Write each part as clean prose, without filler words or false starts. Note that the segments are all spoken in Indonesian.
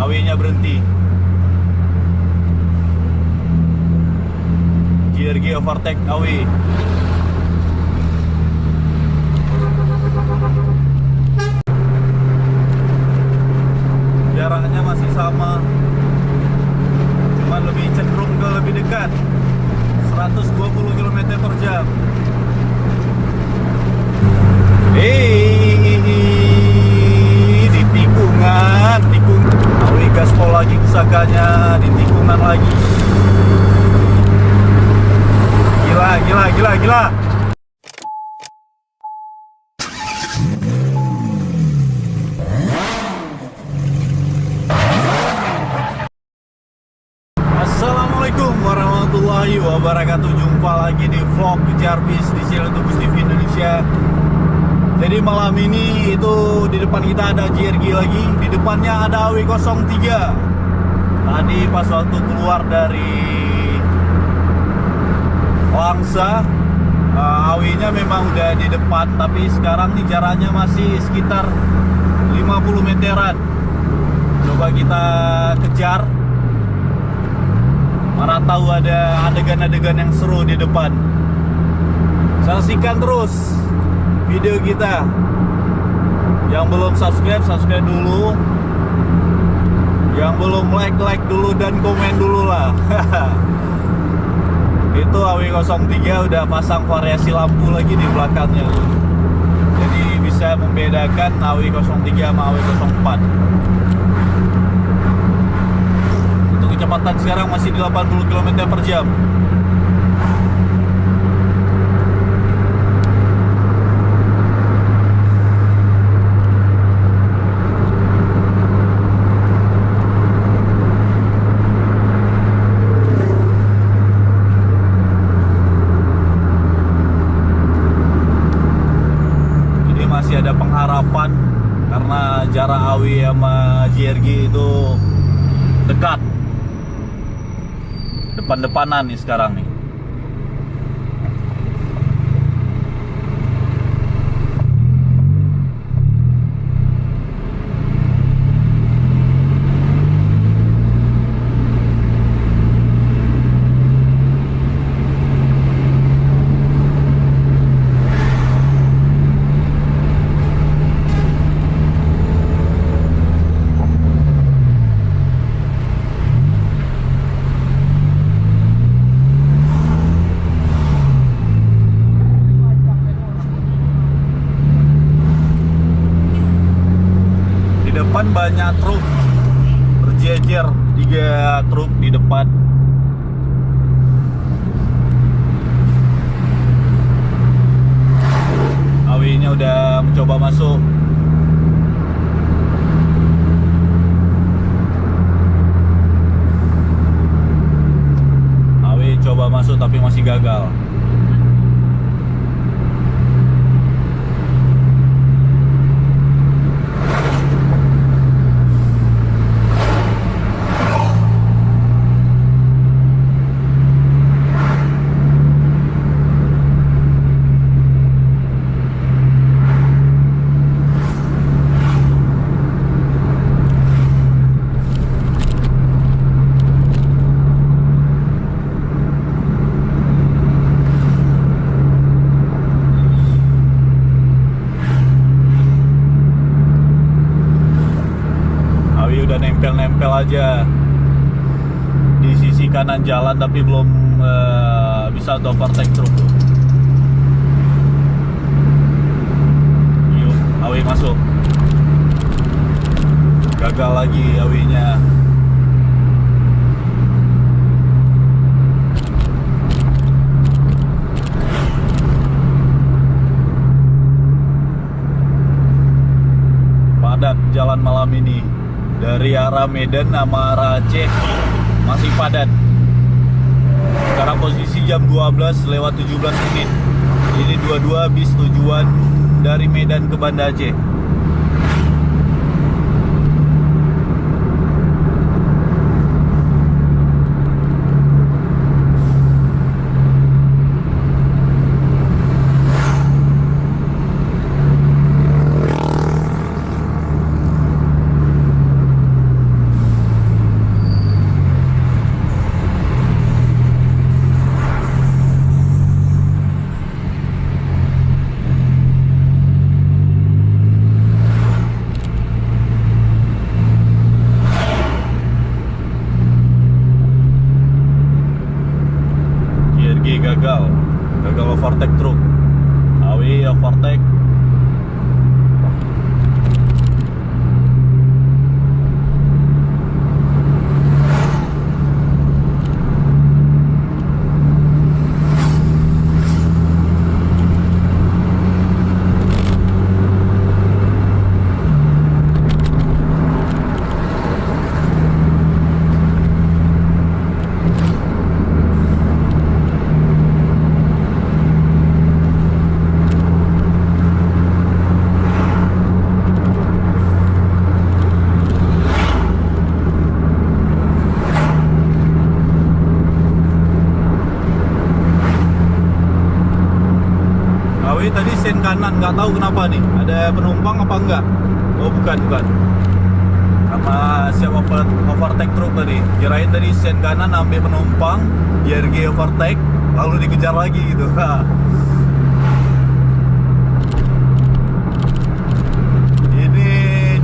AW-nya berhenti. JRG overtake AW. Jaraknya masih sama, cuman lebih cenderung ke lebih dekat, 120 km per jam. Di tikungan, AW gaspol lagi kesakanya, di tikungan lagi. Gila. Assalamualaikum warahmatullahi wabarakatuh. Jumpa lagi di vlog Kejar Bis di channel Tubus TV Indonesia. Jadi malam ini itu di depan kita ada JRG lagi, di depannya ada AW03. Tadi pas waktu keluar dari Langsa, AW-nya memang udah di depan, tapi sekarang nih jaraknya masih sekitar 50 meteran. Coba kita kejar. Mana tahu ada adegan-adegan yang seru di depan. Saksikan terus video kita. Yang belum subscribe, subscribe dulu. Yang belum like dulu dan komen dulu lah. Itu AW03 udah pasang variasi lampu lagi di belakangnya. Jadi bisa membedakan AW03 sama AW04. Kecepatan sekarang masih di 80 km per jam. Jadi masih ada pengharapan karena jarak AW sama JRG itu dekat. Depan-depanan nih sekarang nih. Depan banyak truk berjejer, 3 truk di depan. AW-nya udah mencoba masuk. AW coba masuk tapi masih gagal. Udah nempel-nempel aja di sisi kanan jalan, tapi belum bisa overtake truk. Yuk, AW masuk. Gagal lagi AW-nya. Padat jalan malam ini. Dari arah Medan sama arah Aceh masih padat. Sekarang posisi jam 12:17. Ini 22 bis tujuan dari Medan ke Banda Aceh. sen kanan, nggak tahu kenapa nih. Ada penumpang apa enggak? Oh bukan. Karena siap overtake truk tadi. Kirain tadi sen kanan ambil penumpang, JRG overtake, lalu dikejar lagi gitu. Ini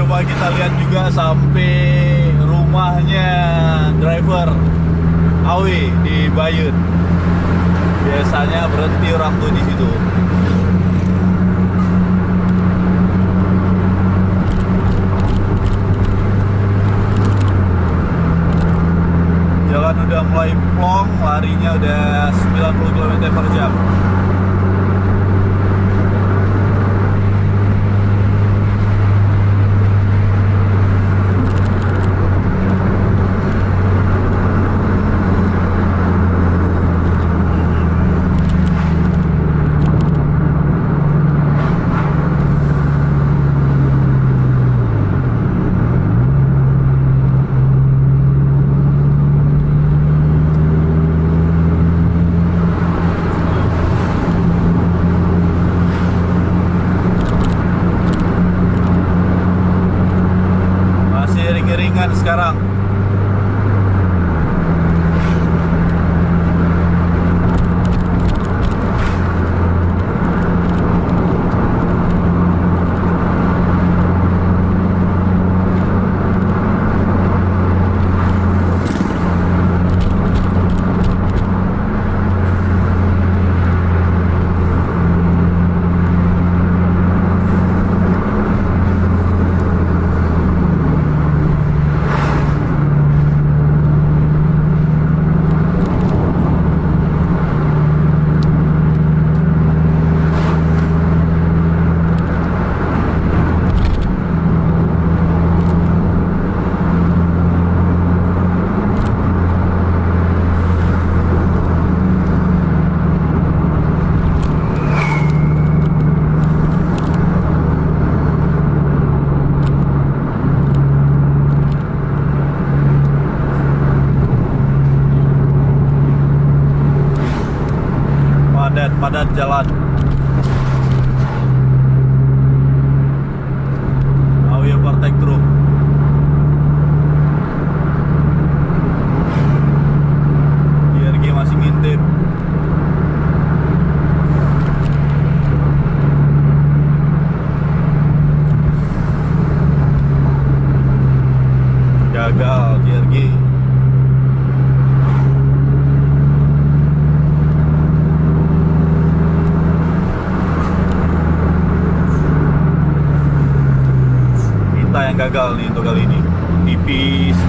coba kita lihat juga sampai rumahnya driver Awi di Bayun. Biasanya berhenti orang tuh di situ. Jalan udah mulai plong, larinya udah 90 km/jam. Sekarang padat jalan. Awi overtake truk. JRG masih ngintip. Gagal JRG. Yang gagal nih untuk kali ini, tipis.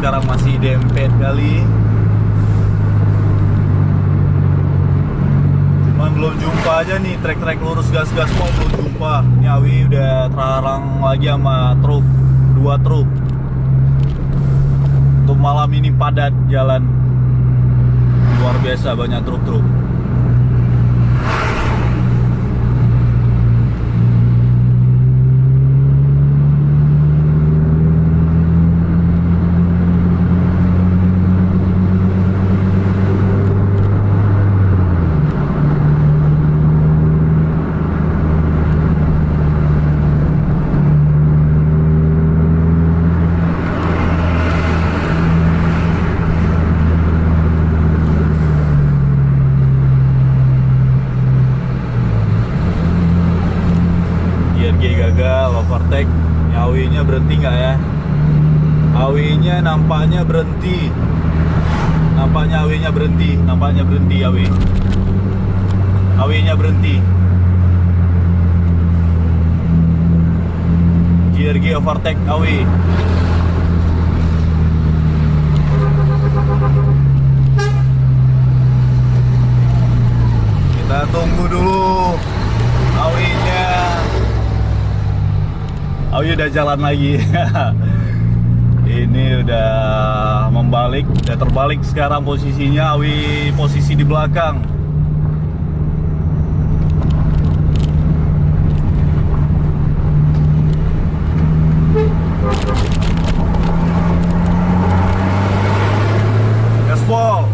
Sekarang masih dempet kali. Cuman belum jumpa aja nih, trek-trek lurus gas-gas mau belum jumpa. Ini Awi udah terhalang lagi sama truk, 2 truk. Untuk malam ini padat jalan, luar biasa banyak truk-truk. AW-nya berhenti nggak ya? AW-nya nampaknya berhenti. Nampaknya AW-nya berhenti. Nampaknya berhenti AW. AW-nya berhenti. JRG overtake AW. Kita tunggu dulu AW-nya. AW udah jalan lagi. Ini udah membalik, udah terbalik sekarang posisinya. AW posisi di belakang. Gaspol.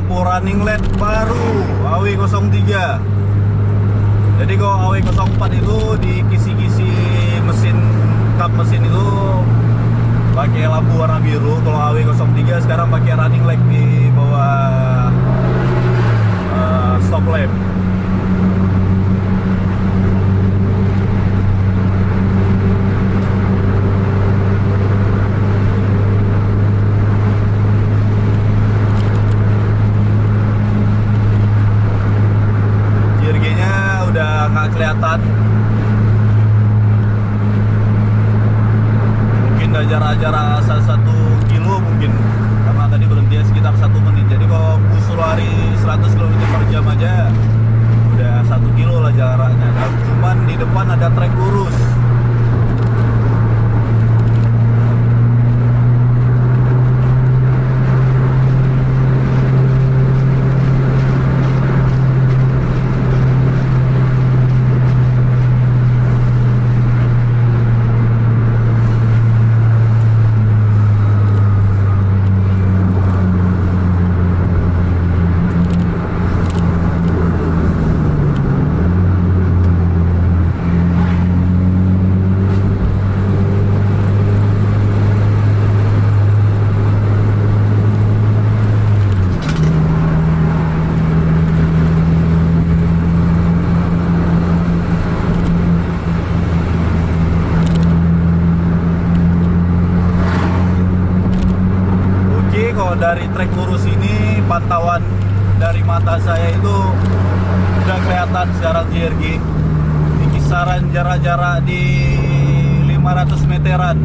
Running LED baru AW03. Jadi kalau AW04 itu di kisi-kisi mesin, kap mesin itu pakai lampu warna biru. Kalau AW03 sekarang pakai running LED di bawah stop lamp. Nggak kelihatan, mungkin jarak 1 kilo mungkin, karena tadi berhenti sekitar 1 menit. Jadi kalau usul lari 100 km per jam aja udah 1 kilo lah jaraknya. Dan cuman di depan ada trek lurus. Dari trek lurus ini, pantauan dari mata saya itu udah kelihatan sekarang JRG di kisaran jarak-jarak di 500 meteran.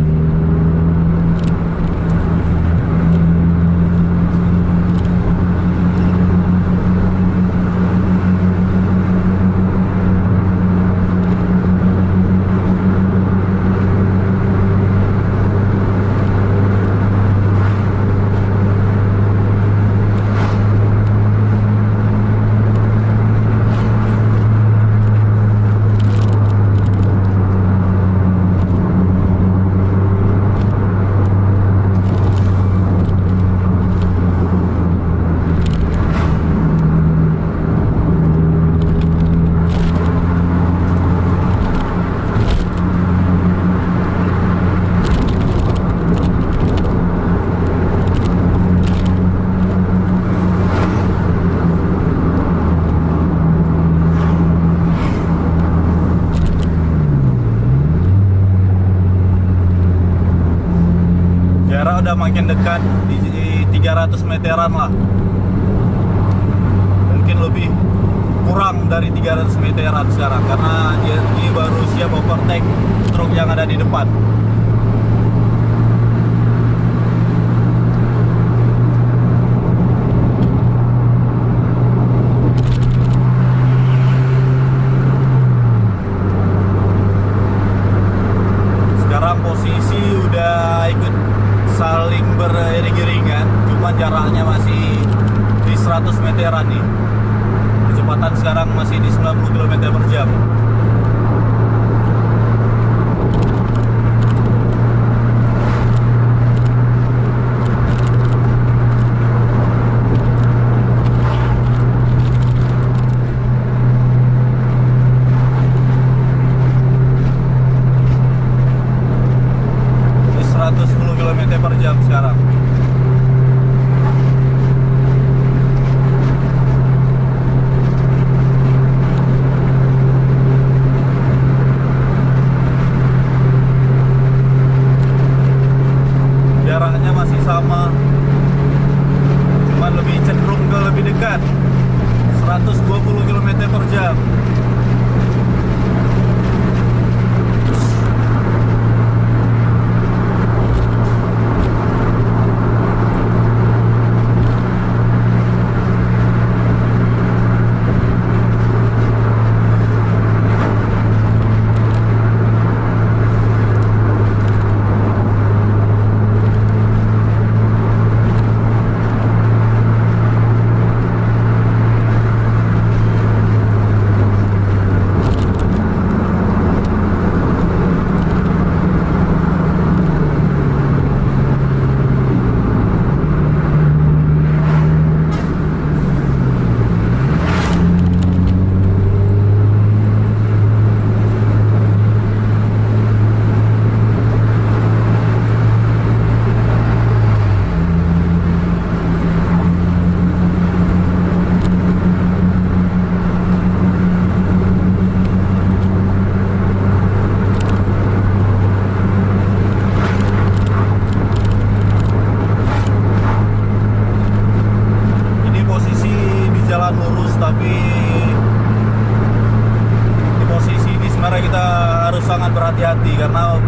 Udah makin dekat di 300 meteran lah, mungkin lebih kurang dari 300 meteran sekarang, karena dia baru siap overtake truk yang ada di depan. Sekarang posisi udah ikut saling beriring-iringan, cuma jaraknya masih di 100 meteran nih. Kecepatan sekarang masih di 90 km per jam. lihat 120 km/jam. Tapi di posisi ini sebenarnya kita harus sangat berhati-hati karena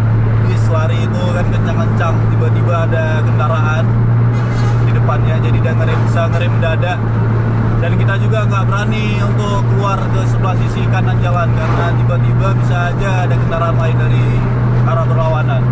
bis lari itu kan kencang-kencang, tiba-tiba ada kendaraan di depannya, jadi dia bisa ngerem mendadak, dan kita juga nggak berani untuk keluar ke sebelah sisi kanan jalan karena tiba-tiba bisa aja ada kendaraan lain dari arah berlawanan.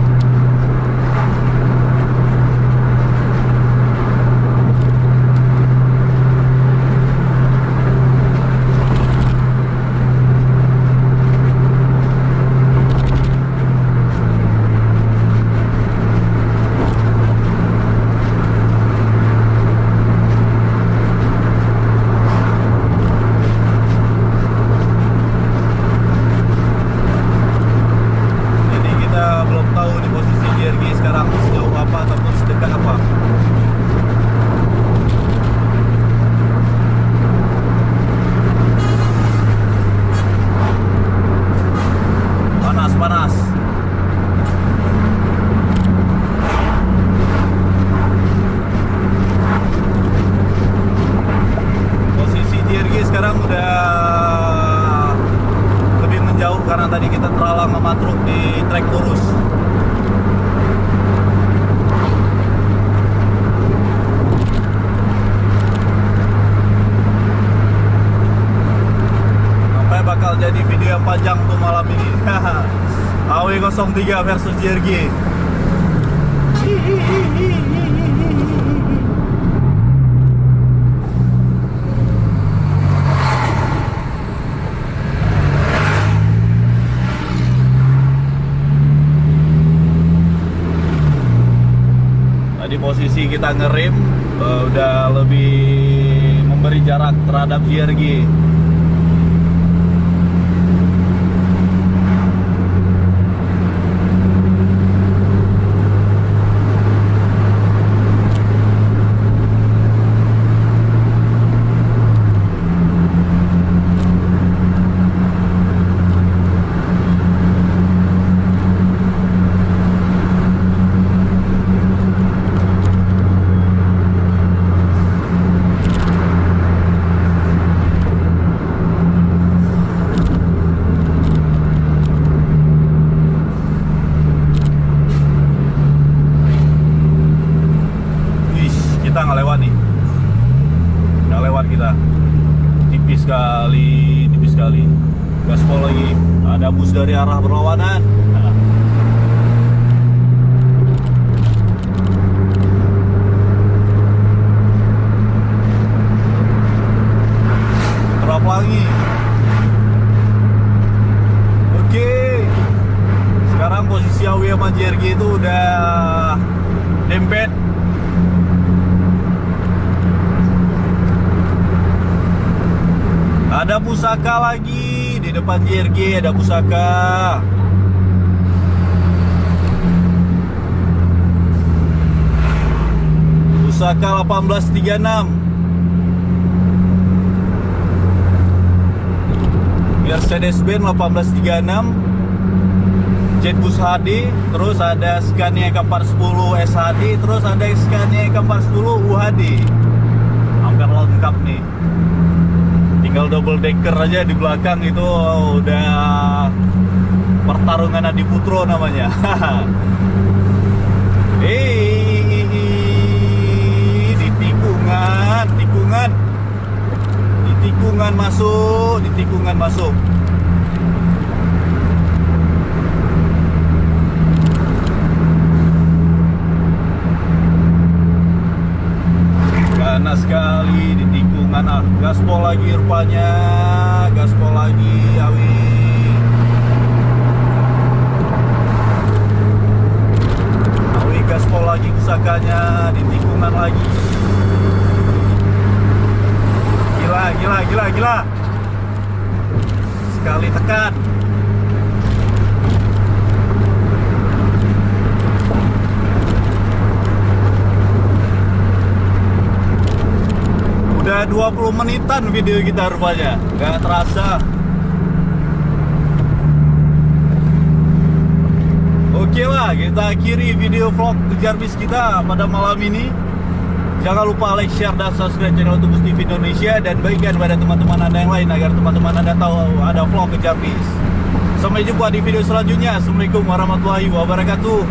Karena tadi kita terlalu mematruk di trek lurus. Sampai bakal jadi video yang panjang tuh malam ini. AW03 versus JRG. Di posisi kita ngerem udah lebih memberi jarak terhadap JRG. Kita nggak lewat kita, tipis sekali, gaspol lagi, ada bus dari arah berlawanan. Terap lagi. Oke, sekarang posisi AW sama JRG itu udah dempet. Ada pusaka lagi di depan JRG, ada pusaka. Pusaka 1836. Mercedes-Benz 1836. Jetbus HD, terus ada Scania K410 SHD, terus ada Scania K410 UHD. Hampir lengkap. lengkap nih. Tinggal double decker aja di belakang itu udah pertarungan Adi Putro namanya. Di tikungan masuk. Ganas sekali di tikungan. Gaspol lagi rupanya, gaspol lagi, awi. Awi gaspol lagi pusakanya di tikungan lagi. Gila. Sekali tekan. Udah 20 menitan video kita rupanya. Gak terasa. Oke lah, kita akhiri video vlog kejar bis kita pada malam ini. Jangan lupa like, share, dan subscribe channel Tubus TV Indonesia, dan bagikan pada teman-teman Anda yang lain agar teman-teman Anda tahu ada vlog kejar bis. Sampai jumpa di video selanjutnya. Assalamualaikum warahmatullahi wabarakatuh.